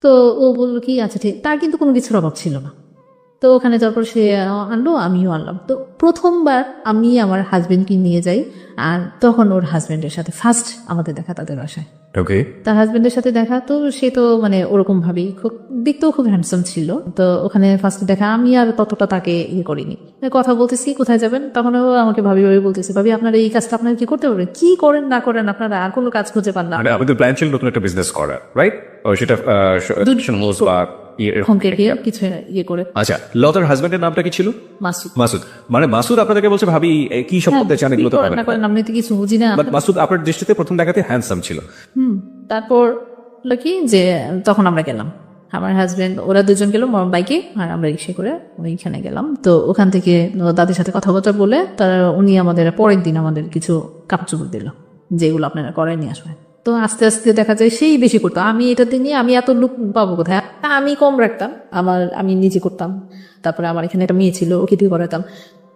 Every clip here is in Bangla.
তো ও বললো কি আচ্ছা ঠিক, তার কিন্তু কোনো কিছুর অভাব ছিল না। তো ওখানে তারপর সে আনলো, আমিও আনলাম। তো প্রথমবার আমি আমার হাজবেন্ডকে নিয়ে যাই, আর তখন ওর হাজবেন্ডের সাথে ফার্স্ট আমাদের দেখা তাদের বাসায়। ওকে, তার হাজবেন্ডের সাথে দেখা, তো সে তো মানে ওরকম ভাবেই খুব দেখতেও খুব হ্যান্ডসাম ছিল। তো ওখানে ফার্স্ট দেখা, আমি আর ততটা তাকে ইয়ে করিনি, কথা বলতেছি কোথায় যাবেন, তখন ও আমাকে ভাবি ভাবি বলতেছে, ভাবি আপনারা এই কাজটা আপনারা কি করতে পারবেন, কি করেন না করেন আপনারা আর কোনো কাজ খুঁজে পান না। মানে আমাদের প্ল্যান ছিল নতুন একটা বিজনেস করা, রাইট? সেটা বা হোমকে গিয়ে কিছু ইয়ে করে। আচ্ছা, লতার হাজবেন্ডের নামটা কি ছিল? মাসুদ। মাসুদ। মানে মাসুদ আপনাদেরকে বলছে ভাবি কি সব করতে চান, এগুলো তো কি হবে করেন না। না করেন আপনি তো কিছু বুঝি না। বাট মাসুদ আপনার দৃষ্টিতে প্রথম দেখাতে হ্যান্ডসাম ছিল। তারপর হলো কি যে তখন আমরা গেলাম, আমার হাজবেন্ড ওরা দুজন গেল বাইকে আর আমরা রিক্সা করে ওইখানে গেলাম। তো ওখান থেকে দাদির সাথে কথাবার্তা বলে তারা উনি আমাদের পরের দিন আমাদের কিছু কাপড় চোপড় দিল, যেগুলো আপনারা করাই নিয়ে আসবেন। তো আস্তে আস্তে দেখা যায় সেই বেশি করতো, আমি এটাতে নিয়ে আমি এত লুক পাবো কোথায়, তা আমি কম রাখতাম, আমি নিজে করতাম। তারপরে আমার এখানে একটা মেয়ে ছিল, ওকে দিয়ে করাতাম।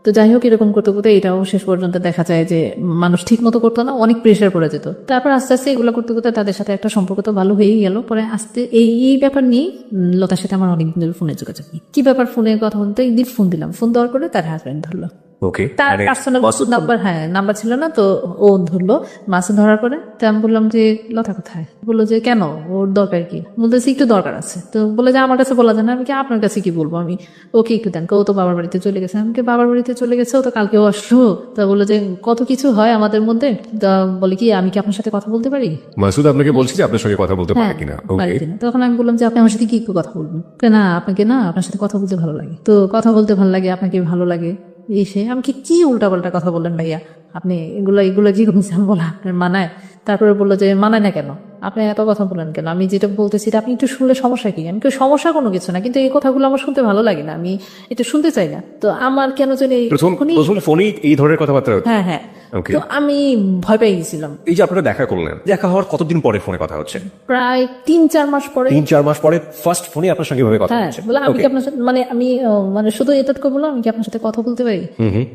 তো যাই হোক, এরকম করতে করতে এটাও শেষ পর্যন্ত দেখা যায় যে মানুষ ঠিক মতো করতো না, অনেক প্রেশার পড়ে যেত। তারপর আস্তে আস্তে এগুলো করতে করতে তাদের সাথে একটা সম্পর্ক তো ভালো হয়েই গেল। পরে আস্তে এই ব্যাপার নিয়ে লতার সাথে আমার অনেকদিন ধরে ফোনে যোগাযোগ নেই। কি ব্যাপার, ফোনে কথা বলতে একদিন ফোন দিলাম, ফোন দেওয়ার পরে তার হাজব্যান্ড ধরলো। ওকে, তার পার্সোনাল নাম্বার, হ্যাঁ নাম্বার ছিল না, তো ও ধরলো। মাসুদ ধরার পরে তো আমি বললাম যে লতা কোথায়, বললো যে কেন, ওর দরকার কি, বলতেছি একটু দরকার আছে। তো বলে যে আমার কাছে বলা যায় না, আমি কি আপনার কাছে কি বলবো, আমি ওকে একটু দেন। ও তো বাবার বাড়িতে চলে গেছে, আমাকে বাবার বাড়িতে চলে গেছে, ও তো কালকেও আসলো। তা বললো যে কত কিছু হয় আমাদের মধ্যে, তা বলে কি আমি কি আপনার সাথে কথা বলতে পারি। মাসুদ আপনাকে বলছি যে আপনার সঙ্গে কথা বলতে পারে কিনা। পারি কিনা। তখন আমি বললাম যে আপনি আমার সাথে কি একটু কথা বলবেন, না আপনাকে না, আপনার সাথে কথা বলতে ভালো লাগে। তো কথা বলতে ভালো লাগে, আপনাকে ভালো লাগে, এসে আমি কি উল্টাপাল্টা কথা বললেন ভাইয়া, আপনি এগুলো কি করছেন বলা আপনার মানায়। তারপরে বললো যে মানায় না কেন, আপনি এত কথা বলেন কেন, আমি যেটা বলতেছি এটা আপনি একটু শুনলে সমস্যা কি, আমি কেউ সমস্যা কোনো কিছু না, কিন্তু এই কথাগুলো আমার শুনতে ভালো লাগে না, আমি এটা শুনতে চাই না। তো আমার কেন জানি প্রথম ফোনেই এই ধরনের কথাবার্তা হতো। হ্যাঁ হ্যাঁ, তো আমি ভয় পেয়ে গেছিলাম। এই যে আপনারা দেখা করলেন, দেখা হওয়ার কতদিন পরে ফোনে কথা হচ্ছে? প্রায় 3-4 মাস পরে। 3-4 মাস পরে ফার্স্ট ফোনে আপনার সঙ্গে ভাবে কথা হচ্ছে। বলে আমি কি আপনার সাথে মানে শুধু এটা করে বললাম, আমি কি আপনার সাথে কথা বলতে পারি।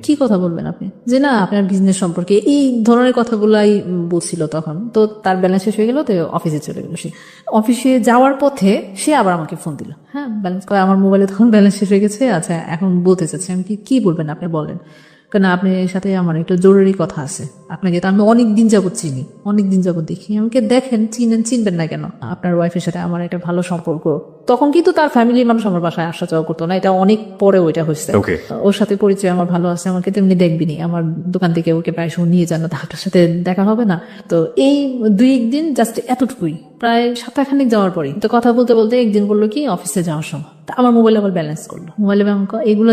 কি কথা বলবেন আপনি, যে না আপনার বিজনেস সম্পর্কে এই ধরনের কথাগুলাই বলছিল তখন। তো তার ব্যালেন্স শেষ হয়ে গেল, তো অফিসে চলে গেল। সে অফিসে যাওয়ার পথে সে আবার আমাকে ফোন দিল, হ্যাঁ ব্যালেন্স করে, আমার মোবাইলে তখন ব্যালেন্স শেষ হয়ে গেছে। আচ্ছা এখন বলতে চাচ্ছি, আমি কি বলবেন আপনি বলেন, কেন আপনার সাথে আমার একটা জরুরি কথা আছে। আপনাকে তো আমি অনেক দিন যাবত চিনি, অনেক দিন যাবত দেখি, আমাকে দেখেন, চিনবেন না কেন, আপনার ওয়াইফের সাথে আমার একটা ভালো সম্পর্ক। তখন কিন্তু তার ফ্যামিলির মানুষ আমার বাসায় আসা যাওয়া করতো না, এটা অনেক পরে ওইটা হয়েছে। ওর সাথে পরিচয় আমার ভালো আছে, আমাকে তেমনি দেখবিনি, আমার দোকান থেকে ওকে প্রায় সময় নিয়ে যান, তার সাথে দেখা হবে না। তো এই 2-1 দিন জাস্ট এতটুকুই, প্রায় সপ্তাহখানেক যাওয়ার পরে তো কথা বলতে বলতে একদিন বললো কি অফিসে যাওয়ার সময় আমার মোবাইলে আবার ব্যালেন্স করলো, মোবাইলে এগুলো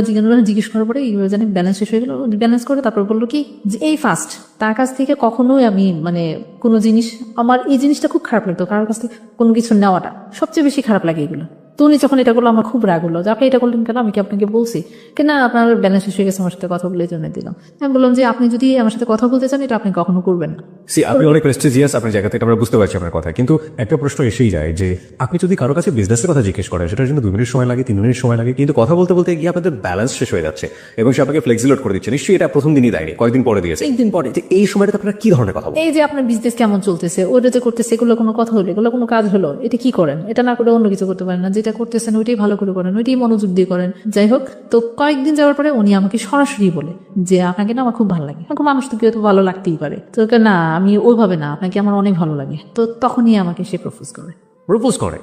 জিজ্ঞেস করার পরে এইগুলো জানি ব্যালেন্স শেষ হয়ে গেলো, ব্যালেন্স করে তারপর বললো কি যে এই ফার্স্ট তার কাছ থেকে কখনোই আমি মানে কোনো জিনিস, আমার এই জিনিসটা খুব খারাপ লাগতো, কারোর কাছ থেকে কোনো কিছু নেওয়াটা সবচেয়ে বেশি খারাপ লাগে এগুলো। তো উনি যখন এটা করলো আমার খুব রাগ হলো যে আপনি এটা করলেন কেন, আমি কি আপনাকে বলছি কিনা আপনার ব্যালেন্স শেষ হয়ে গেছে, আমার সাথে কথা বলে জন্য দিলাম। আমি বললাম যে আপনি যদি আমার সাথে কথা বলতে চান এটা আপনি কখনো করবেন না। আপনি অনেক প্রেস্টিজিয়াস আপনার জায়গা থেকে, আমরা বুঝতে পারছি আপনার কথা, কিন্তু একটা প্রশ্ন এসেই যায় যে আপনি যদি কারো কাছে বিজনেসের কথা জিজ্ঞেস করেন, সেটার জন্য 2 মিনিট সময় লাগে, 3 মিনিট সময় লাগে, কিন্তু কথা বলতে বলতে গিয়ে আপনাদের ব্যালেন্স শেষ হয়ে যাচ্ছে এবং সে আপনাকে ফ্লেক্সিলোড করে দিচ্ছে। নিশ্চয়ই এটা প্রথম দিনই দেয়নি, কয়েকদিন পরে দিয়েছে। একদিন পরে। এই সময়টা আপনারা কি ধরনের কথা বলেন? এই যে আপনার বিজনেস কেমন চলতেছে, ওটা যে করতেছে, এগুলো কোনো কথা হলো, এগুলো কোনো কাজ হলো, এটা কি করেন, এটা না করে অন্য কিছু করতে পারেন না, যেটা করতেছেন ওইটাই ভালো করে করেন, ওইটাই মনোযোগ দিয়ে করেন। যাই হোক, তো কয়েকদিন যাওয়ার পরে উনি আমাকে সরাসরি বলে যে আপনাকে না আমার খুব ভালো লাগে। এখন মানুষ তো কেউ তো ভালো লাগতেই পারে, তো না আমি ওইভাবে না, আপনাকে আমার অনেক ভালো লাগে। তো তখনই আমাকে সে প্রপোজ করে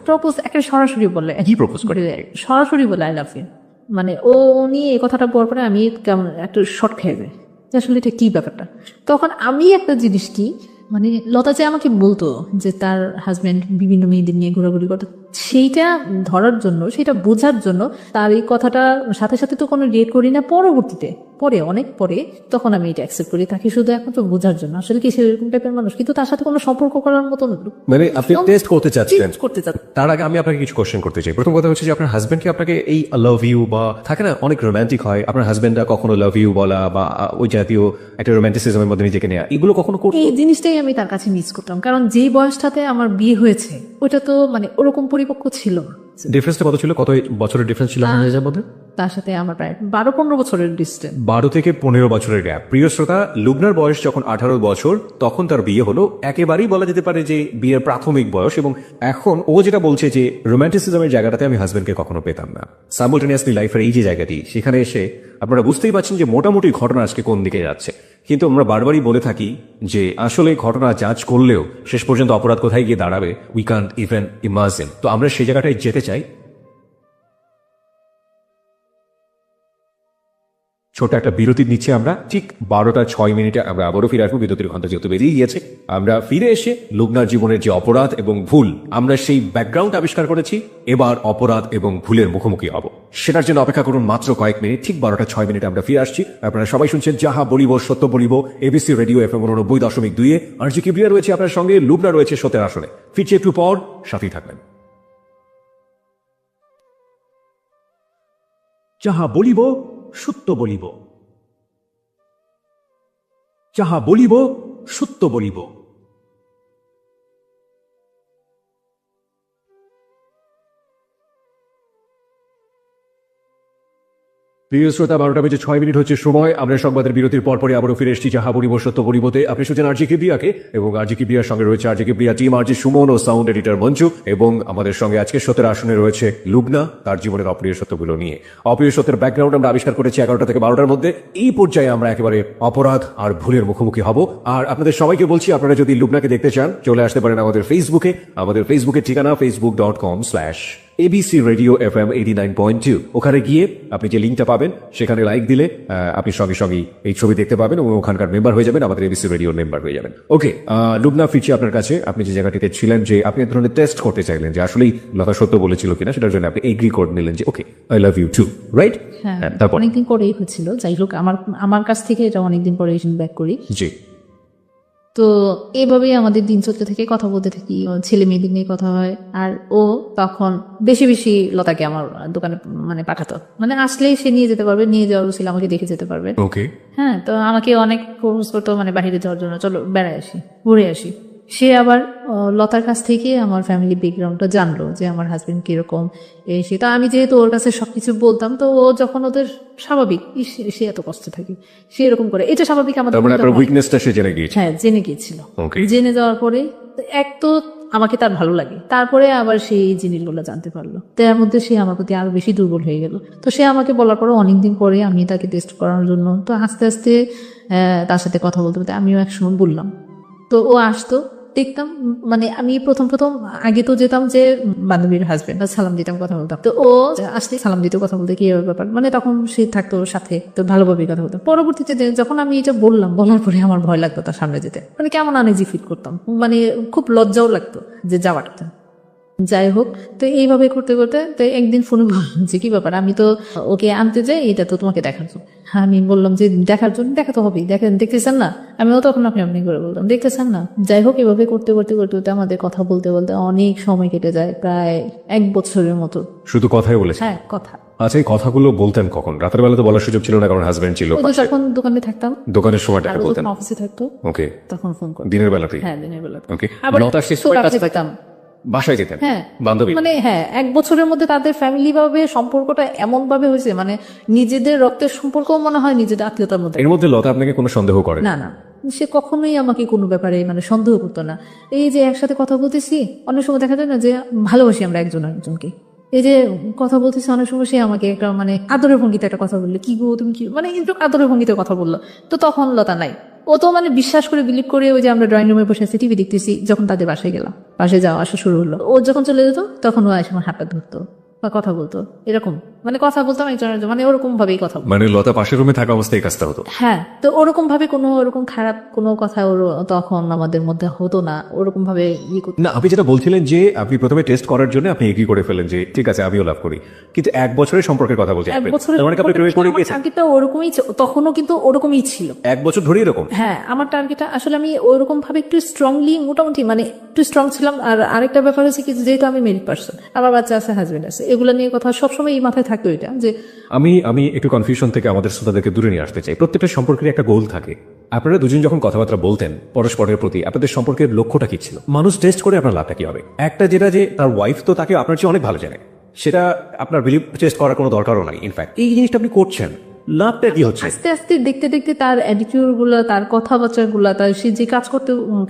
একটা সরাসরি বলে, কি প্রপোজ করে? সরাসরি বলে আই লাভ ইউ। মানে উনি এই কথাটা বলার পরে আমি কেমন একটু শর্ট খেয়ে যাই যে আসলে এটা কি ব্যাপারটা। তখন আমি একটা জিনিস কি মানে লতা যে আমাকে বলতো যে তার হাজব্যান্ড বিভিন্ন মেয়েদের নিয়ে ঘোরাঘুরি করতো, সেইটা ধরার জন্য, সেটা বোঝার জন্য তার এই কথাটা সাথে সাথে তো কোনো রিয়েক্ট করি না, পরবর্তীতে অনেক পরে তখন আমি এটা অ্যাকসেপ্ট করি, তাকে শুধু একমাত্র বোঝার জন্য আসলে কি সেরকম টাইপের মানুষ, কিন্তু তার সাথে কোনো সম্পর্ক করার মতো মানে আপনি টেস্ট করতে চাচ্ছেন। করতে তার আগে আমি আপনাকে কিছু কোশ্চেন করতে চাই। প্রথম কথা হচ্ছে যে আপনার হাজবেন্ড কি আপনাকে এই লাভ ইউ বা থাকে না অনেক রোমান্টিক হয়, আপনার হাজবেন্ডরা কখনো লাভ ইউ বলা বা ওই জাতীয় একটা রোমান্টিসিজমের মধ্যে নিজেকে নেওয়া, এগুলো কখনো এই জিনিসটাই আমি তার কাছে মিস করতাম, কারণ যেই বয়সটাতে আমার বিয়ে হয়েছে ওইটা তো মানে ওরকম পরিপক্ক ছিল না। ডিফারেন্সটা কত ছিল, কত বছরের ডিফারেন্স ছিল আপনাদের মধ্যে? তার সাথে আমার প্রায় 12-15 বছরের ডিস্টেন্স। 12 থেকে 15 বছরের গ্যাপ। প্রিয় শ্রোতা, লুবনার বয়স যখন 18 বছর তখন তার বিয়ে হলো। একেবারেই বলা যেতে পারে যে বিয়ের প্রাথমিক বয়স। এবং এখন ও যেটা বলছে যে রোম্যান্টিসিজমের জায়গাটাতে আমি হাজবেন্ডকে কখনো পেতাম না। সাইমultaneously লাইফের এই যে জায়গাটি, সেখানে এসে আপনারা বুঝতেই পারছেন যে মোটামুটি ঘটনা আজকে কোন দিকে যাচ্ছে। কিন্তু আমরা বারবারই বলে থাকি যে আসলে ঘটনা জাজ করলেও শেষ পর্যন্ত অপরাধ কোথায় গিয়ে দাঁড়াবে উই কান্ট ইভেন ইমাজিন। তো আমরা সেই জায়গাটায় যেতে চাই। ছোট একটা বিরতি নিচ্ছে আমরা, ঠিক 12:06 আমরা আবারও ফিরে আসবো। বিরতির ঘন্টা যেহেতু বেরিয়ে গিয়েছে, আমরা ফিরে এসে লুবনার জীবনের যে অপরাধ এবং ভুল, আমরা সেই ব্যাকগ্রাউন্ড আবিষ্কার করেছি। এবার অপরাধ এবং ভুলের মুখোমুখি হব, সেটার জন্য অপেক্ষা করুন মাত্র কয়েক মিনিট। ঠিক 12:06 আমরা ফিরে আসছি। আপনারা সবাই শুনছেন যাহা বলিব সত্য বলিব, এবিসি রেডিও FM 89.2। আরজি কিবরিয়া রয়েছে আপনার সঙ্গে, লুবনা রয়েছে সত্যের আসনে। ফিরছে একটু পর, সাথেই থাকবেন। যাহা বলিব সত্য বলিব, যাহা বলিব সত্য বলিব। প্রিয় শ্রোতা, 12:06 হচ্ছে সময়। আমরা সংবাদের বিরতির পরপরই আবারও ফিরে এসেছি যাহা বলিব সত্য বলিবতে। আপনি শুনছেন আরজি কিবরিয়াকে, এবং আরজি কিবরিয়ার সঙ্গে রয়েছে আরজি কিবরিয়া টিম, আরজি সুমন ও সাউন্ড এডিটর মঞ্জু। এবং আমাদের সঙ্গে আজকে সত্যের আসনে রয়েছে লুবনা, তার জীবনের অপ্রিয় সত্যগুলো নিয়ে। অপ্রিয় সত্যের ব্যাকগ্রাউন্ড আমরা আবিষ্কার করেছি 11টা থেকে 12টার মধ্যে। এই পর্যায়ে আমরা একেবারে অপরাধ আর ভুলের মুখোমুখি হব। আর আপনাদের সবাইকে বলছি, আপনারা যদি লুবনাকে দেখতে চান চলে আসতে পারেন আমাদের ফেসবুকে। আমাদের ফেসবুকের ঠিকানা facebook.com/ABC Radio FM 89.2। ওখানে গিয়ে আপনি যে লিঙ্কটা পাবেন সেখানে লাইক দিলে আপনি সঙ্গে সঙ্গে এই ছবি দেখতে পাবেন এবং ওখানকার মেম্বার হয়ে যাবেন, আমাদের এবিসি রেডিওর মেম্বার হয়ে যাবেন। ওকে লুবনা, ফিরছি আপনার কাছে। আপনি যে জায়গাটিতে ছিলেন, যে আপনি এক ধরনের টেস্ট করতে চাইলেন যে আসলেই লতা সত্য বলেছিল কিনা, সেটার জন্য আপনি এগ্রি করে নিলেন যে okay I love you too, right? হ্যাঁ, তারপর অনেকদিন পরেই হচ্ছিল। যাই হোক, আমার কাছ থেকে এটা অনেকদিন পরে ব্যাক করি। জি। তো এভাবেই আমাদের দিন চলতে থেকে, কথা বলতে থাকি, ছেলে মেয়েদের নিয়ে কথা হয়। আর ও তখন বেশি বেশি লতাকে আমার দোকানে মানে পাঠাতো, মানে আসলেই সে নিয়ে যেতে পারবে, নিয়ে যাওয়ার ছিল আমাকে দেখে যেতে পারবে। ওকে। হ্যাঁ, তো আমাকে অনেক ফোর্স করতো মানে বাইরে যাওয়ার জন্য, চলো বেড়ায় আসি, ঘুরে আসি। সে আবার লতার কাছ থেকে আমার ফ্যামিলি ব্যাকগ্রাউন্ডটা জানলো যে আমার হাজবেন্ড কিরকম সে। তো আমি যেহেতু ওর কাছে সবকিছু বলতাম, তো ও যখন ওদের স্বাভাবিক সে এত কষ্ট থাকে, সে এরকম করে, এটা স্বাভাবিক আমাদের। উইকনেসটা সে জেনে গিয়েছে। হ্যাঁ, জেনে গিয়েছিল। Okay. জেনে যাওয়ার পরে এক তো আমাকে তার ভালো লাগে, তারপরে আবার সেই জিনিসগুলো জানতে পারলো, তার মধ্যে সে আমার প্রতি আরো বেশি দুর্বল হয়ে গেল। তো সে আমাকে বলার পরে অনেকদিন পরে আমি তাকে টেস্ট করানোর জন্য, তো আস্তে আস্তে তার সাথে কথা বলতে বলতে আমিও একসময় বললাম। তো ও আসতো, দেখতাম, মানে আমি প্রথম আগে তো যেতাম যে বান্ধবীর হাজবেন্ড, সালাম দিতাম, কথা বলতাম। তো ও আসলে সালাম দিতে, কথা বলতে কি ব্যাপার, মানে তখন সে থাকতো সাথে, তো ভালোভাবে কথা বলতাম। পরবর্তীতে যখন আমি এটা বলার পরে আমার ভয় লাগতো তার সামনে যেতে, মানে কেমন আনইজি ফিল করতাম, মানে খুব লজ্জাও লাগতো যে যাওয়াটা। যাই হোক, তো এইভাবে করতে করতে তো একদিন ফোনে বললাম যে কি ব্যাপার, আমি তো ওকে আনতে যাই, এটা তো তোমাকে দেখার জন্য। আমি বললাম যে দেখার জন্য, দেখা তো হবেই, দেখতেছেন না? আমিও তখন আপনি করে বলতাম, দেখতেছেন না? যাই হোক, এভাবে করতে করতে আমাদের কথা বলতে বলতে অনেক সময় কেটে যায়, প্রায় 1 বছরের মতো। শুধু কথাই বলেছে? হ্যাঁ, কথা। আচ্ছা, এই কথাগুলো বলতেন কখন? রাতের বেলা তো বলার সুযোগ ছিল না, কারণ হাজবেন্ড ছিল। যখন দোকানে থাকতাম, দোকানের সময়টা বলতেন? অফিসে থাকতো। ওকে। তখন ফোন করতাম দিনের বেলাতেই? হ্যাঁ, দিনের বেলা। ওকে। আবার নটার শেষ করে কাছে থাকতাম, বাসায় যেতেন? হ্যাঁ, বান্ধবী মানে হ্যাঁ, 1 বছরের মধ্যে তাদের ফ্যামিলি ভাবে সম্পর্কটা এমন ভাবে হয়েছে, মানে নিজেদের রক্তের সম্পর্ক মনে হয় নিজেদের আত্মীয়তার মধ্যে। এর মধ্যে লতা আপনাকে কোনো সন্দেহ করে না? সে কখনোই আমাকে কোনো ব্যাপারে মানে সন্দেহ করতো না। এই যে একসাথে কথা বলতেছি, অনেক সময় দেখা যায় না যে ভালোবাসি আমরা একজন আরেকজনকে, এই যে কথা বলতেছি, অনেক সময় সে আমাকে একটা মানে আদরের ভঙ্গিতে একটা কথা বললো, কি গো তুমি কি, মানে কিন্তু আদরের ভঙ্গিতে কথা বললো। তো তখন লতা নাই, ও তো মানে বিশ্বাস করে বিলিভ করে, ওই যে আমরা ড্রয়িং রুমে বসে আছি টিভি দেখতেছি, যখন তাদের বাসায় গেলাম, বাসায় যাওয়া আসা শুরু হলো, ও যখন চলে যেত তখন ও এসে আমার হাতটা ধরতো বা কথা বলতো, এরকম মানে কথা বলতাম একজনের, মানে ওরকম ভাবেই কথা বলতো। মানে লতা পাশের রুমে থাকা অবস্থায় কাজটা হতো? হ্যাঁ, তো ওরকম ভাবে কোনো ওরকম খারাপ কোনো কথা ওর তখন আমাদের মধ্যে হতো না, ওরকম ভাবে না। আপনি যেটা বলছিলেন যে আপনি প্রথমে টেস্ট করার জন্য আপনি এগ্রি করে ফেলেন যে ঠিক আছে আমিও লাভ করি, কিন্তু 1 বছরের সম্পর্কের কথা বলছেন। 1 বছরের মানে আপনি প্রেমে পড়ে গিয়েছেন? টার্গেটটা ওরকমই, তখনও কিন্তু ওরকমই ছিল। 1 বছর ধরে এরকম? হ্যাঁ, আমার টার্গেটটা আসলে আমি ওরকম ভাবে একটু স্ট্রংলি, মোটামুটি মানে একটু স্ট্রং ছিলাম। আর আরেকটা ব্যাপার হচ্ছে কি, যেহেতু আমি মেরিড পার্সন, আমার বাচ্চা আছে, হাজবেন্ড আছে, এগুলো নিয়ে কথা সবসময় এই মাথায় থাকতো, এটা যে আমি একটু কনফিউশন থেকে আমাদের শ্রোতাদেরকে দূরে নিয়ে আসতে চাই। প্রত্যেকটা সম্পর্কের একটা গোল থাকে, আপনারা দুজন যখন কথাবার্তা বলতেন পরস্পরের প্রতি আপনাদের সম্পর্কের লক্ষ্যটা কি ছিল? মানুষ টেস্ট করে আপনার লাভটা কি হবে? একটা যেটা যে তার ওয়াইফ তো তাকে আপনার চেয়ে অনেক ভালো জানে, সেটা আপনার বিলিভ টেস্ট করার কোনো দরকারও নাই। ইনফ্যাক্ট এই জিনিসটা আপনি করছেন, লাভটা কি হচ্ছে? আস্তে আস্তে দেখতে দেখতে তার অ্যাটিটিউড গুলা, তার কথাবার্তা গুলা, তার সে যে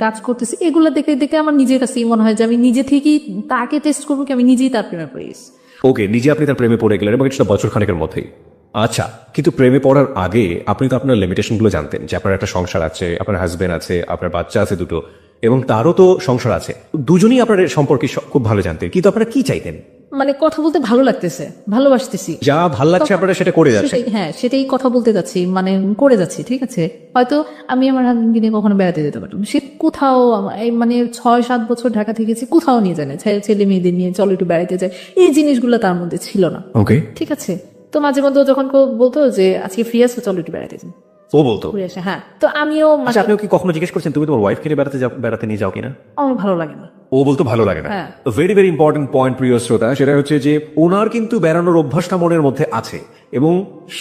কাজ করতেছে, এগুলা দেখে দেখে আমার নিজের কাছেই মনে হয় যে আমি নিজে থেকেই তাকে টেস্ট করবো, কি আমি নিজেই তার প্রেমে পড়ে গেছি। ওকে, নিজে আপনি তার প্রেমে পড়ে গেলেন এবং এটা বছর খানেকের মধ্যেই। আচ্ছা, কিন্তু প্রেমে পড়ার আগে আপনি তো আপনার লিমিটেশন গুলো জানতেন যে আপনার একটা সংসার আছে, আপনার হাজবেন্ড আছে, আপনার বাচ্চা আছে দুটো, এবং তারও তো সংসার আছে। দুজনেই আপনার সম্পর্কে খুব ভালো জানতেন, কিন্তু আপনারা কি চাইতেন? মানে কথা বলতে ভালো লাগতেছে, ভালোবাসতেছি, যা ভালো লাগছে আপনারা সেটা করে যাচ্ছেন। হ্যাঁ সেটাই কথা বলতে যাচ্ছি, মানে করে যাচ্ছি। ঠিক আছে, হয়তো আমি আমার হাজবেন্ডকে নিয়ে কখনো বেড়াতে যেতে পারতাম, সে কোথাও মানে 6-7 বছর ঢাকা থেকেছি, কোথাও নিয়ে যায় না, ছেলে মেয়েদের নিয়ে চলো একটু বেড়াতে যায়, এই জিনিসগুলো তার মধ্যে ছিল না। ওকে, ঠিক আছে, তো মাঝে মধ্যে যখন বলতো যে আজকে ফ্রি আসো চলো একটু বেড়াতে যাই, ও বলতো। ঘুরে আসে। হ্যাঁ, তো আমিও আচ্ছা, আপনিও কি কখনো জিজ্ঞেস করছেন তুমি তোমার ওয়াইফকে নিয়ে বেড়াতে নিয়ে যাও কিনা? আমার ভালো লাগে না। ও বলতো ভালো লাগে না। হ্যাঁ। ভেরি ভেরি ইম্পর্টেন্ট পয়েন্ট প্রিয় শ্রোতা, সেটা হচ্ছে যে ওনার কিন্তু বেড়ানোর অভ্যাসটা মনের মধ্যে আছে এবং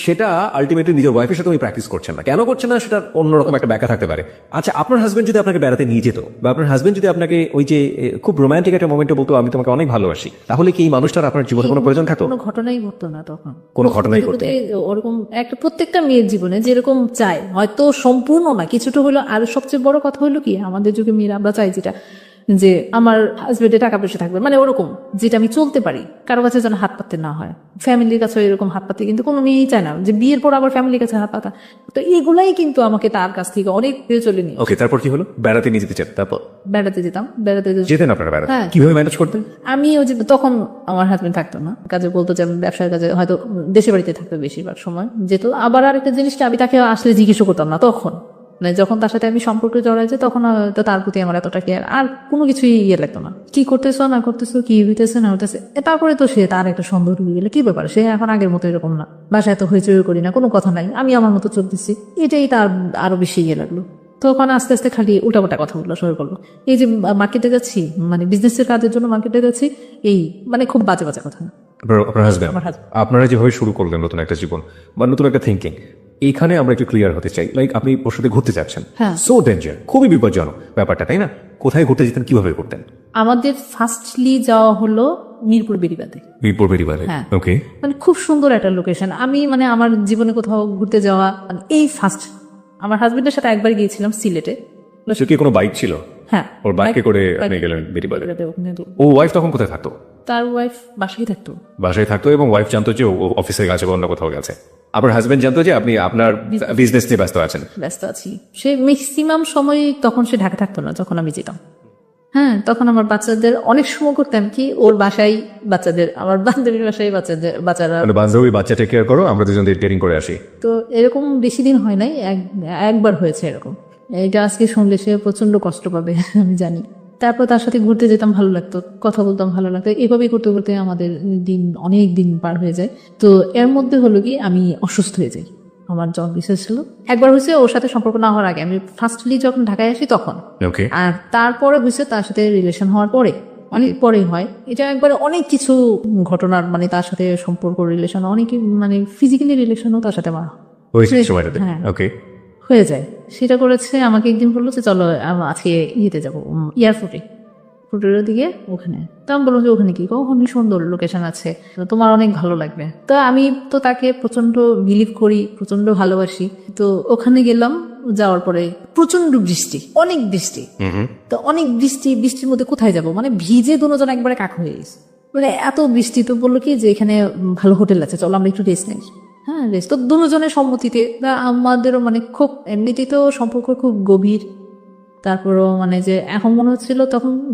সেটা আলটিমেটলি নিজের ওয়াইফের সাথে উনি প্র্যাকটিস করছেন না। কেন করছেন না সেটা অন্যরকম একটা ব্যাখ্যা থাকতে পারে। আচ্ছা, আপনার হাজবেন্ড যদি আপনাকে বেড়াতে নিয়ে যেত, বা আপনার হাজবেন্ড যদি আপনাকে ওই যে খুব রোমান্টিক একটা মোমেন্টে বলতো আমি তোমাকে অনেক ভালোবাসি, তাহলে কি এই মানুষটার আপনার জীবনে কোনো প্রয়োজন থাকতো? কোনো ঘটনাই ঘটতো না তখন, কোনো ঘটনাই ঘটতো না। ওরকম একটা প্রত্যেকটা মেয়ের জীবনে যেরকম চায়, হয়তো সম্পূর্ণ না, কিছুটা হলো। আর সবচেয়ে বড় কথা হলো কি, আমাদের যুগে মেয়েরা আমরা চাই যেটা, যে আমার হাজবেন্ডের টাকা পয়সা থাকবে, মানে ওরকম যেটা আমি চলতে পারি, কারো কাছে যেন হাত পাততে না হয়, ফ্যামিলির কাছে এরকম হাত পাতে কিন্তু কোনো মেয়েই চায় না যে বিয়ের পর আবার ফ্যামিলির কাছে হাত পাতা। তো এগুলাই কিন্তু আমাকে তার কাছ থেকে অনেক দূরে চলে নিয়ে। ওকে, তারপর কি হলো? বেড়াতে নিয়ে যেতে চান? তারপর বেড়াতে যেতাম, যেতেন আপনারা বেড়াতে? হ্যাঁ। কিভাবে ম্যানেজ করতেন? আমি ওই যে তখন আমার হাজবেন্ড থাকতো না, কাজে বলতো যে আমি ব্যবসার কাজে, হয়তো দেশে বাড়িতে থাকতো বেশিরভাগ সময় যেত। আবার আরেকটা জিনিসটা আমি তাকে আসলে জিজ্ঞেস করতাম না তখন, মানে যখন তার সাথে আমি সম্পর্কে জড়াই যাই তখন হয়তো তার প্রতি আমার এতটা কেয়ার আর কোনো কিছুই ইয়ে লাগতো না। কি করতেছো না করতেছো, কি হইতেছে না হইতেছে, তারপরে তো সে তার একটা সন্দেহ ঢুকে গেলে কি ব্যাপার, সে এখন আগের মতো এরকম না, বাসায় এত হইচই করি না, কোনো কথা নাই, আমি আমার মতো চলতেছি, এটাই তার আরো বেশি ইয়ে লাগলো। তখন আস্তে আস্তে খালি উল্টাপাল্টা কথা বললো শুরু করলো। এই যে মার্কেটে যাচ্ছি, মানে বিজনেসের কাজের জন্য মার্কেটে যাচ্ছি, এই মানে খুব বাজে বাজে কথা। আপনার হাজবেন্ড, আপনারা যেভাবে শুরু করলেন নতুন একটা জীবন বা নতুন একটা থিঙ্কিং, এইখানে আমরা একটু ক্লিয়ার হতে চাই। লাইক আপনি ওর সাথে ঘুরতে যাচ্ছেন, সো ডেঞ্জার, খুবই বিপজ্জনক ব্যাপারটা, তাই না? কোথায় ঘুরতে যেতেন, কিভাবে করতেন? আমাদের ফার্স্টলি যাওয়া হলো মিরপুর বেড়িবাঁধে। মিরপুর বেড়িবাঁধে, ওকে। মানে খুব সুন্দর একটা লোকেশন। আমি মানে আমার জীবনে কোথাও ঘুরতে যাওয়া মানে এই ফার্স্ট। আমার হাজবেন্ডের সাথে একবার গিয়েছিলাম সিলেটে। সে কি কোনো বাইক ছিল? হ্যাঁ, ওর বাইকে করে আপনি গেলেন বেড়িবাঁধে। ও ওয়াইফ তখন কোথায় থাকতো? তার ওয়াইফ বাসায় থাকতো। বাসায় থাকতো এবং ওয়াইফ জানতো যে ও অফিসে গেছে বা অন্য কোথাও গেছে। আপনার হাজবেন্ড জানতো যে আপনি আপনার বিজনেস নিয়ে ব্যস্ত আছেন। ব্যস্ত আছি। সে ম্যাক্সিমাম সময় তখন সে ঢাকা থাকতো না যখন আমি যেতাম। হ্যাঁ, তখন আমার বাচ্চাদের অনেক সময় করতাম কি, ওর বাসায় বাচ্চাদের, আমার বান্ধবীর বাসায় বাচ্চারা, বান্ধবী বাচ্চা টেক কেয়ার করো, আমরা দুজন ডেটিং করে আসি। তো এরকম বেশি দিন হয় নাই, একবার হয়েছে এরকম। এটা আজকে শুনলে সে প্রচন্ড কষ্ট পাবে আমি জানি। তারপর তার সাথে ঘুরতে যেতাম, ভালো লাগতো, কথা বলতাম, ভালো লাগতো। এভাবেই করতে করতে আমাদের দিন অনেক দিন পার হয়ে যায়। তো এর মধ্যে হলো কি, আমি অসুস্থ হয়ে যাই। আমার জন্ডিস ছিল একবার, হয়েছে ওর সাথে সম্পর্ক না হওয়ার আগে, আমি ফার্স্টলি যখন ঢাকায় আসি তখন। আর তারপরে হয়েছে তার সাথে রিলেশন হওয়ার পরে, অনেক পরে হয় এটা। একবারে অনেক কিছু ঘটনার, মানে তার সাথে সম্পর্ক, রিলেশন, অনেক মানে ফিজিক্যালি রিলেশনও তার সাথে হয়ে যায়। সেটা করেছে, আমাকে একদিন বললো যে চলো আজকে ইয়েতে যাবো, এয়ারপোর্টের দিকে, ওখানে। তো আমি বললাম যে ওখানে কি, ওখানে সুন্দর লোকেশন আছে, তোমার অনেক ভালো লাগবে। তো আমি তো তাকে প্রচন্ড বিলিভ করি, প্রচন্ড ভালোবাসি। তো ওখানে গেলাম, যাওয়ার পরে প্রচন্ড বৃষ্টি, অনেক বৃষ্টি। তো অনেক বৃষ্টির মধ্যে কোথায় যাব, মানে ভিজে দুজন একবারে কাক হয়ে গেছে, মানে এত বৃষ্টি। তো বললো কি যে এখানে ভালো হোটেল আছে, চলো আমরা একটু রেস্ট নেই। হ্যাঁ, রেস্ট তো দুজনের সম্মতিতে, আমাদেরও মানে খুব এমনিতেই তো সম্পর্ক খুব গভীর। তারপরও মানে যে এখন মনে হচ্ছিল,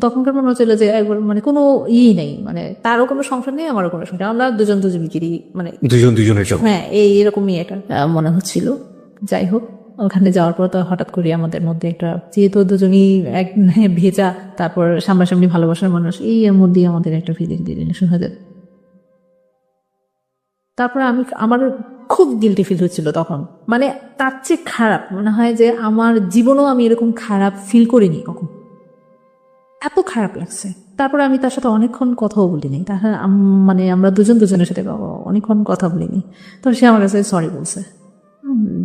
তখনকার মনে হচ্ছিল যে একবার মানে কোনো ইয়ে নেই, মানে তারও কোনো সংসার নেই, আমারও কোনো সংসার, আমরা দুজনকেই মানে দুজনের, হ্যাঁ এরকমই একটা মনে হচ্ছিল। যাই হোক, ওখানে যাওয়ার পর তো হঠাৎ করে আমাদের মধ্যে একটা, যেহেতু দুজনই এক ভেজা, তারপর সামনাসামনি ভালোবাসার মানুষ, এই এর মধ্যেই আমাদের একটা ফিজিক্যাল রিলেশন হয়ে যাবে। তারপরে আমার খুব গিল্টি ফিল হচ্ছিল তখন, মানে তার চেয়ে খারাপ মনে হয় যে আমার জীবনেও আমি এরকম খারাপ ফিল করিনি কখন, এত খারাপ লাগছে। তারপরে আমি তার সাথে অনেকক্ষণ কথাও বলিনি, তাহলে মানে আমরা দুজনের সাথে অনেকক্ষণ কথা বলিনি। তো সে আমার কাছে সরি বলছে,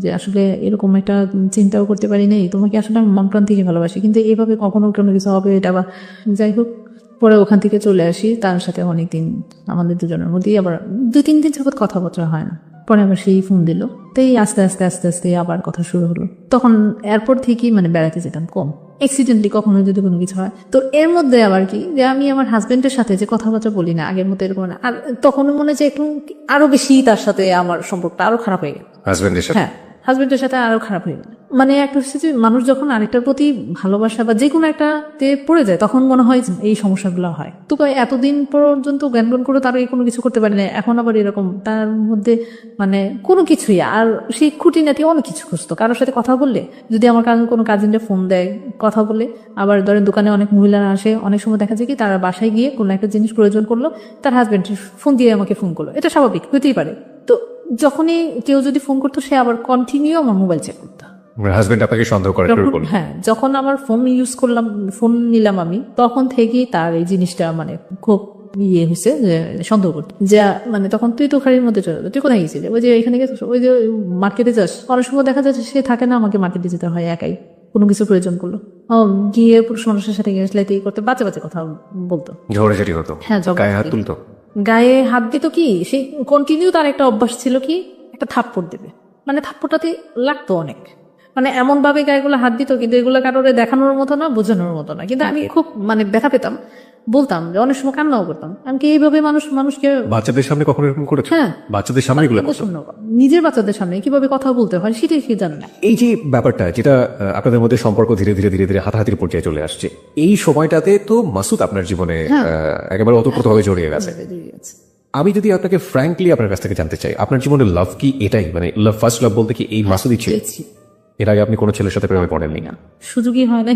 যে আসলে এরকম একটা চিন্তাও করতে পারি নাই, তোমাকে আসলে আমি মন প্রাণ থেকে ভালোবাসি, কিন্তু এইভাবে কখনো কোনো কিছু হবে এটা বা যাই হোক। পরে ওখান থেকে চলে আসি, তার সাথে অনেকদিন আমাদের দুজনের মধ্যেই আবার 2-3 দিন যাবত কথাবার্তা হয় না। পরে আবার সেই ফোন দিল, তাই আস্তে আস্তে আস্তে আস্তে আবার কথা শুরু হলো। তখন এয়ারপোর্ট থেকেই মানে বেড়াতে যেতাম কম, অ্যাক্সিডেন্টলি কখনো যদি কোনো কিছু হয়। তো এর মধ্যে আবার কি যে আমি আমার হাজবেন্ডের সাথে যে কথাবার্তা বলি না আগের মতো এরকম না, আর তখন মনে হয় যে একটু আরো বেশি তার সাথে আমার সম্পর্কটা আরো খারাপ হয়ে গেল। হাজবেন্ডের সাথে হ্যাঁ, হাজবেন্ডের সাথে আরো খারাপ হয়ে গেল। মানে একটা হচ্ছে যে মানুষ যখন আরেকটার প্রতি ভালোবাসা বা যে কোনো একটাতে পড়ে যায় তখন মনে হয় যে এই সমস্যাগুলো হয়। তো এতদিন পর্যন্ত জ্ঞান করে তার কোনো কিছু করতে পারে না, এখন আবার এরকম তার মধ্যে মানে কোনো কিছুই। আর সেই খুঁটিনাটি অনেক কিছু খুঁজতো, কারোর সাথে কথা বললে যদি আমার কোনো কাজিনরা ফোন দেয় কথা বলে, আবার ধরেন দোকানে অনেক মহিলারা আসে, অনেক সময় দেখা যায় কি তারা বাসায় গিয়ে কোনো একটা জিনিস প্রয়োজন করলো, তার হাজবেন্ড ফোন দিয়ে আমাকে ফোন করলো, এটা স্বাভাবিক হতেই পারে। তো যখনই কেউ যদি ফোন করতো সে আবার কন্টিনিউ আমার মোবাইল চেক করতো। হাজবেন্ড আপনাকে সন্দেহ করে শুরু করলো? হ্যাঁ, যখন আমার ফোন ইউজ করলাম, ফোন নিলাম আমি, তখন থেকেই তার এই জিনিসটা মানে খুব হয়েছে যে সন্দেহ করতে, যে মানে তখন তুই তো খাড়ির মধ্যে চলে তুই কোথায় গেছিলি, ওই যে এখানে গেছিস, ওই যে মার্কেটে যাস। অনেক সময় দেখা যাচ্ছে সে থাকে না, আমাকে মার্কেটে যেতে হয় একাই, কোনো কিছু প্রয়োজন করলো গিয়ে পুরুষ মানুষের সাথে গেছিলাম করতে, বাচ্চা বাচ্চা কথা বলতো, ঝগড়াঝাটি হতো, হ্যাঁ গায়ে হাত তুলতো, গায়ে হাত দিত। কি সে কন্টিনিউ তার একটা অভ্যাস ছিল কি একটা থাপ্পড় দেবে, মানে থাপ্পড়টাতে লাগতো অনেক, মানে এমন ভাবে গায়েগুলো হাত দিত, কিন্তু এগুলো কারোরে দেখানোর মতো না, বোঝানোর মতো না, কিন্তু আমি খুব মানে ব্যথা পেতাম, বলতাম যে অনেক সময় কান্নাও করতাম। আমি কি এইভাবে মানুষকে বাচ্চাদের সামনে কখনো এরকম করেছো? হ্যাঁ, বাচ্চাদের সামনে এগুলো করছো? নিজের বাচ্চাদের সামনে কিভাবে কথা বলতে হয় সেটাই কি জান না। এই যে ব্যাপারটা যেটা আপনাদের মধ্যে সম্পর্ক ধীরে ধীরে ধীরে ধীরে হাতাহাতির পর্যায়ে চলে আসছে, এই সময়টাতে তো মাসুদ আপনার জীবনে একেবারে ওতপ্রোতভাবে জড়িয়ে গেছে। আমি যদি আপনাকে ফ্র্যাঙ্কলি আপনার কাছ থেকে জানতে চাই, আপনার জীবনে লাভ কি এটাই, মানে লাভ ফার্স্ট লাভ বলতে কি এই মাসুদই ছিল? এর আগে আপনি কোনো ছেলের সাথে প্রেমে পড়েননি? না, সুযোগই হয় না।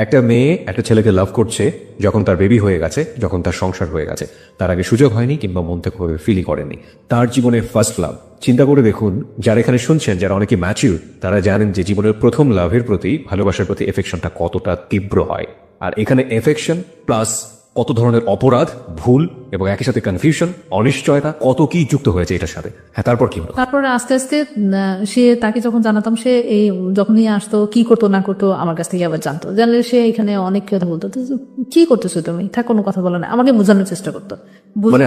একটা মেয়ে একটা ছেলেকে লাভ করছে যখন তার বেবি হয়ে গেছে, যখন তার সংসার হয়ে গেছে, তার আগে সুযোগ হয়নি কিংবা মন থেকে ফিলই করেনি। তার জীবনের ফার্স্ট লাভ চিন্তা করে দেখুন, যারা এখানে শুনছেন, যারা অনেকে ম্যাচিউর, তারা জানেন যে জীবনের প্রথম লাভের প্রতি, ভালোবাসার প্রতি এফেকশনটা কতটা তীব্র হয়। আর এখানে এফেকশন প্লাস কত ধরনের অপরাধ, ভুল এবং একই সাথে কনফিউশন, অনিশ্চয়তা, কত কি যুক্ত হয়েছে এটার সাথে। হ্যাঁ, তারপর কি হলো? তারপরে আস্তে আস্তে সে তাকে যখন জানাতাম, সে এই যখনই আসতো কি করতো না করতো আমার কাছ থেকে আবার জানতো, জানলে সে এখানে অনেক কথা বলতো, কি করতেছো তুমি, থাক কোনো কথা বলে না, আমাকে বোঝানোর চেষ্টা করতো। মানে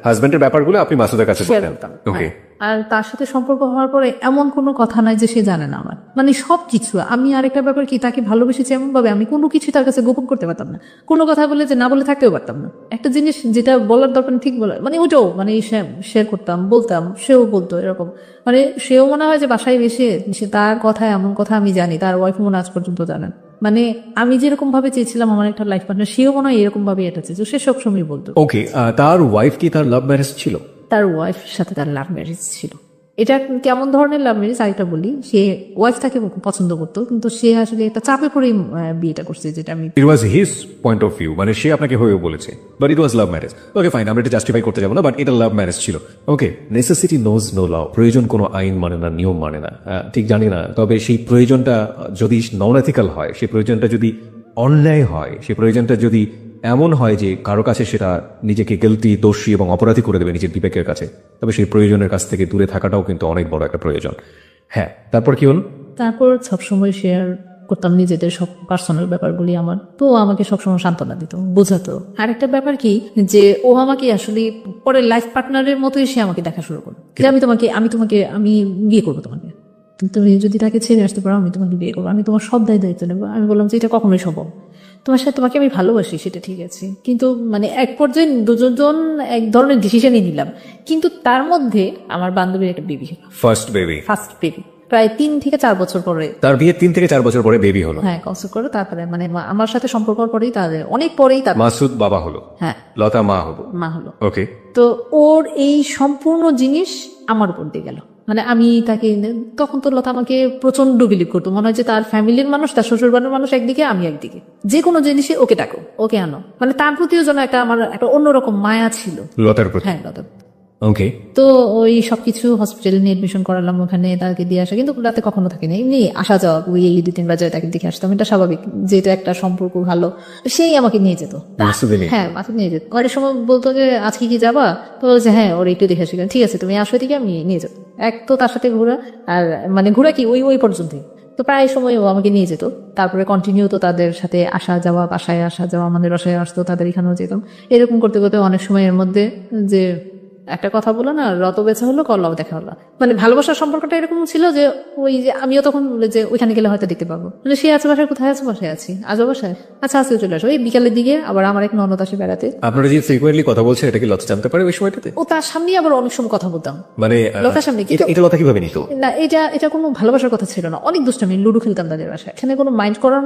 হাজবেন্ডের ব্যাপারগুলো আপনি মাসুদের কাছে বলতেন? ওকে। আর তার সাথে সম্পর্ক হওয়ার পরে এমন কোনো কথা নাই যে সে জানে না আমার, মানে সবকিছু। আমি আরেকটা ব্যাপার কি, তাকে ভালোবেসেছি এমন ভাবে আমি কোনো কিছু তার কাছে গোপন করতে পারতাম না, কোনো কথা বলে যে না বলে থাকতেও পারতাম না। একটা জিনিস যেটা বলার দরকার ঠিক বলার, মানে ওটাও মানে শেয়ার করতাম, বলতাম, সেও বলতো, এরকম। মানে সেও মনে হয় যে বাসায় এসে সে তার কথা এমন কথা আমি জানি, তার ওয়াইফ মনে আজ পর্যন্ত জানেন। মানে আমি যেরকম ভাবে চেয়েছিলাম আমার একটা লাইফ পার্টনার, সেও মনে হয় এরকম ভাবে এটা চেয়েছে, সে সবসময় বলতো। ওকে, তার ওয়াইফ কি তার লাভ ম্যারেজ ছিল? তার ওয়াইফের সাথে তার লাভ ম্যারেজ ছিল। এটা কেমন ধরনের লাভ ম্যারেজ আরেকটা বলি, সে ওয়াইফ তাকে পছন্দ করতো, কিন্তু সে আসলে একটা চাপে পড়ে বিয়েটা করছে, যেটা আমি it was his point of view, মানে সে আপনাকে হয়েও বলেছে, but it was love marriage. Okay fine, আমরা এটা জাস্টিফাই করতে যাবো না, বাট এটা লাভ ম্যারেজ ছিল। ওকে, নেসেসিটি নোজ নো ল, প্রয়োজন কোনো আইন মানে না, নিয়ম মানে না, ঠিক জানি না, তবে সেই প্রয়োজনটা যদি নন এথিক্যাল হয়, সেই প্রয়োজনটা যদি অন্যায় হয়, সেই প্রয়োজনটা যদি এমন হয় যে কারো কাছে সেটা নিজেকে গিলটি, দোষী এবং অপরাধী করে দেবে নিজের বিবেকের কাছে, তবে সেই প্রয়োজনের কাছ থেকে দূরে থাকাটাও কিন্তু অনেক বড় একটা প্রয়োজন। হ্যাঁ, তারপর কি হলো? তারপর সবসময় শেয়ার করতাম নিজেদের সব পার্সোনাল ব্যাপারগুলি আমার, তো আমাকে সবসময় সান্ত্বনা দিত, বোঝাতো। আরেকটা ব্যাপার কি, যে ও আমাকে আসলে পরে লাইফ পার্টনারের মতোই সে আমাকে দেখা শুরু করলো, যে আমি বিয়ে করবো তোমাকে, তুমি যদি তাকে ছেড়ে আসতে পারো আমি তোমাকে বিয়ে করবো, আমি তোমার সব দায়িত্ব নেবো। আমি বললাম যে এটা কখনোই সম্ভব, তোমাকে আমি ভালোবাসি, সেটা ঠিক আছে, কিন্তু মানে এক পর্যায়ে দুজন এক ধরনের ডিসিশনই নিলাম, কিন্তু তার মধ্যে আমার বান্ধবীর একটা বেবি, ফার্স্ট বেবি, প্রায় 3 থেকে 4 বছর পরে, তার বিয়ে 3 থেকে 4 বছর পরে বেবি হলো। হ্যাঁ, কনসেপ্ট করে তারপরে মানে আমার সাথে সম্পর্ক পরেই, তাদের অনেক পরেই তার মাসুদ বাবা হলো, হ্যাঁ, লতা মা হলো। ওকে, তো ওর এই সম্পূর্ণ জিনিস আমার উপর দিয়ে গেল। মানে আমি তাকে, তখন তো লতা আমাকে প্রচন্ড বিলিভ করতো, মনে হয় যে তার ফ্যামিলির মানুষ, তার শ্বশুর বাড়ির মানুষ একদিকে, আমি একদিকে, যে কোনো জিনিসে ওকে ডাকো, ওকে আনো, মানে তার প্রতিও যেন আমার একটা অন্যরকম মায়া ছিল লতার প্রতি। হ্যাঁ, লতা। ওকে। তো ওই সবকিছু হসপিটালে নিয়ে এডমিশন করালাম, ওখানে তাকে দিয়ে আসা, কিন্তু রাতে কখনো থাকিনি, এমনি আসা যাওয়া ওই 2-3 বাজারে তাকে দেখে আসতাম, এটা স্বাভাবিক, যেটা একটা সম্পর্ক ভালো, সেই আমাকে নিয়ে যেত। মাসুদিনী। হ্যাঁ, মাথা নিয়ে যেত। অনেক সময় বলতো যে আজকে কি যাবা, তো বলছে হ্যাঁ ওর একটু দেখে আসি, ঠিক আছে তুমি আসো, দিকে আমি নিয়ে যাবো। এক তো তার সাথে ঘোরা, আর মানে ঘোরা কি ওই পর্যন্তই। তো প্রায় সময় ও আমাকে নিয়ে যেত, তারপরে কন্টিনিউ তো তাদের সাথে আসা যাওয়া, বাসায় আসা যাওয়া, আমাদের বাসায় আসতো, তাদের এখানেও যেতাম, এরকম করতে করতে অনেক সময় এর মধ্যে যে একটা কথা বলো না, রত বেচা হলো কল্লাও দেখা হলো, মানে ভালোবাসার সম্পর্কটা এরকম ছিল যে ওই যে আমিও তখন বলে যে ওইখানে গেলে হয়তো দেখতে পাবো, মানে সে আছে বাসায়, কোথায় আছে, বাসায় আছি, আজও বাসায়, আচ্ছা আজকে চলে আসো। এই বিকালের দিকে আবার আমার এক ননদ আসে বেড়াতে, আপনারা যে ফ্রিকোয়েন্টলি কথা বলছেন, এটা কি লতা জানতে পারে ওই সময়টাতে? ও তার সামনে আবার অনেক সময় কথা বলতাম, মানে লতার সামনে। এটা লতা কিভাবে নিত? না, এটা কোনো ভালোবাসার কথা ছিল না, অনেক দুষ্টামি, লুডো খেলতাম তাদের বাসায়, এখানে কোনো মাইন্ড করার